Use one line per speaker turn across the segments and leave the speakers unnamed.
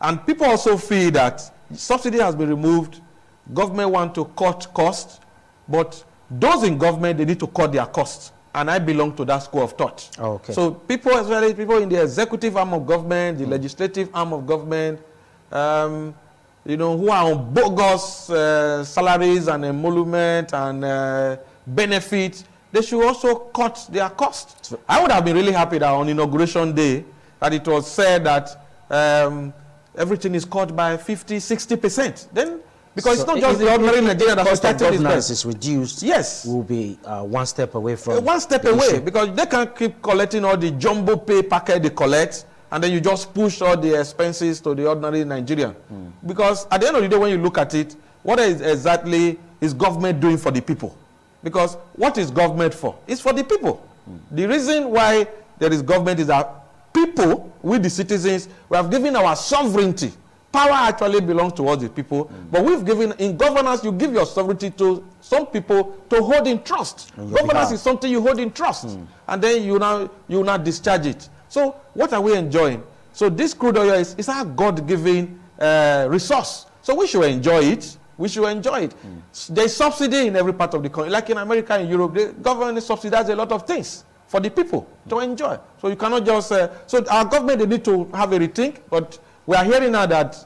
And people also feel that subsidy has been removed, government want to cut costs, but those in government, they need to cut their costs. And I belong to that school of thought.
Oh, okay.
So people, especially people in the executive arm of government, the legislative arm of government, you know, who are on bogus salaries and emolument and benefits, they should also cut their costs. I would have been really happy that on Inauguration Day, that it was said that everything is cut by 50, 60%. Then, because it's not just the ordinary Nigerian that
cost of
protecting
governance is reduced.
Yes,
we'll be one step away from
one step away, because they can't keep collecting all the jumbo pay packet they collect, and then you just push all the expenses to the ordinary Nigerian. Because at the end of the day, when you look at it, what exactly is government doing for the people? Because what is government for? It's for the people. The reason why there is government is that people, we the citizens, we have given our sovereignty. Power actually belongs to us, the people, but we've given, in governance, you give your sovereignty to some people to hold in trust. Governance is something you hold in trust, and then you now discharge it. So what are we enjoying? So this crude oil is our God-given resource. So we should enjoy it. We should enjoy it. There's subsidy in every part of the country. Like in America and Europe, the government subsidizes a lot of things for the people to enjoy. So you cannot just... so our government, they need to have a rethink, but we are hearing now that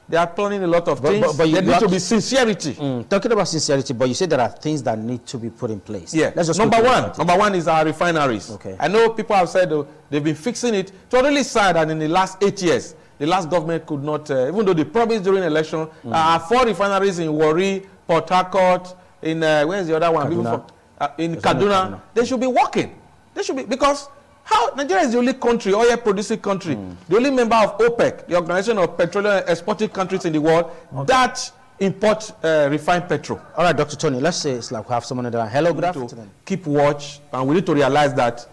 they are planning a lot of things. But there needs to be sincerity.
Talking about sincerity, but you say there are things that need to be put in place.
Yeah.
Let's just
number one is our refineries.
Okay.
I know people have said they've been fixing it. It's really sad that in the last 8 years, the last government could not, even though they promised during election, 4 refineries in Warri, Port Harcourt, in, where's the other one?
Kaduna.
In Kaduna. They should be working. They should be, because how Nigeria is the only country, oil producing country, the only member of OPEC, the Organization of Petroleum Exporting Countries in the world, that import refined petrol.
All right, Dr. Tony, let's say it's like we have someone in there. Hello, good afternoon.
Keep watch, and we need to realize that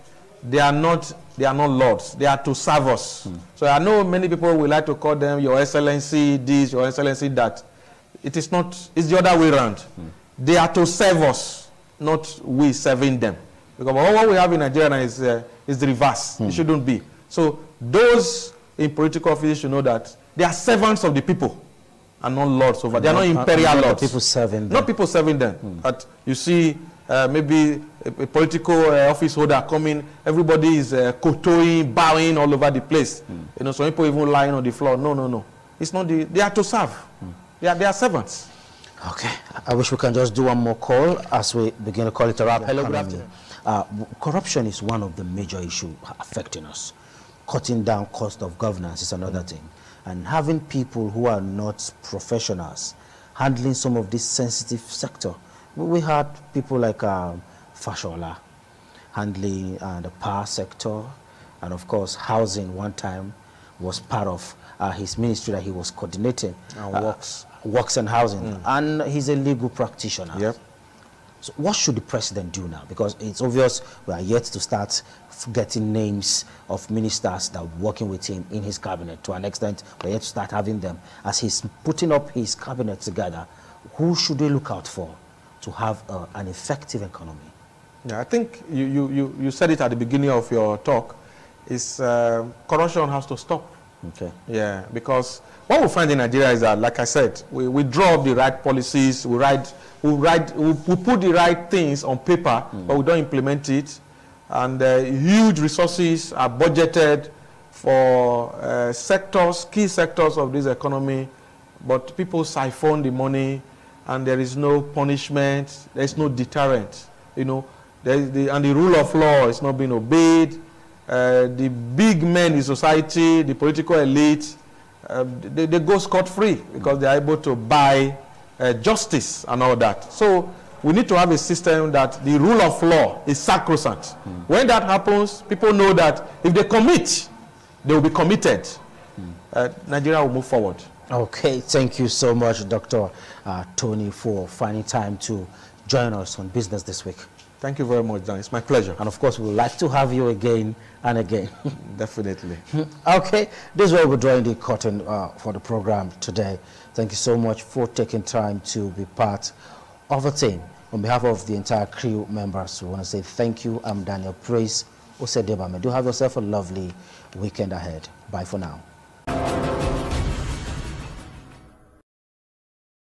they are not lords. They are to serve us. So I know many people will like to call them Your Excellency this, Your Excellency that. It is not, it's the other way around. They are to serve us, not we serving them. Because what we have in Nigeria is the reverse. It shouldn't be. So those in political office should know that they are servants of the people and not lords over. They are not imperial lords.
People serving them.
Not people serving them. But you see, maybe a political office holder coming, everybody is kowtowing, bowing all over the place. You know, some people even lying on the floor. No. It's not they are to serve. They are servants.
Okay. I wish we can just do one more call as we begin to call it a wrap. Hello, good afternoon. Corruption is one of the major issues affecting us. Cutting down cost of governance is another thing. And having people who are not professionals handling some of this sensitive sector. We had people like Fashola handling the power sector, and of course housing one time was part of his ministry that he was coordinating. Works and housing. And he's a legal practitioner.
Yep.
So what should the president do now? Because it's obvious we are yet to start getting names of ministers that are working with him in his cabinet. To an extent, we're yet to start having them. As he's putting up his cabinet together, who should we look out for to have an effective economy?
Yeah, I think you said it at the beginning of your talk. Is corruption has to stop.
Okay.
Yeah, because what we find in Nigeria is that, like I said, we draw up the right policies, we put the right things on paper, but we don't implement it. And huge resources are budgeted for key sectors of this economy, but people siphon the money, and there is no punishment, there is no deterrent. You know, and the rule of law is not being obeyed. The big men in society, the political elite, they go scot-free because they are able to buy justice and all that. So we need to have a system that the rule of law is sacrosanct. When that happens, people know that if they commit, they will be committed. Nigeria will move forward.
Okay, thank you so much, Dr. Tony, for finding time to join us on Business This Week.
Thank you very much, Dan. It's my pleasure.
And of course, we would like to have you again and again.
Definitely.
Okay, this is where we're drawing the curtain for the program today. Thank you so much for taking time to be part of the team. On behalf of the entire crew members, we want to say thank you. I'm Daniel Praise Osedebame. Do have yourself a lovely weekend ahead. Bye for now.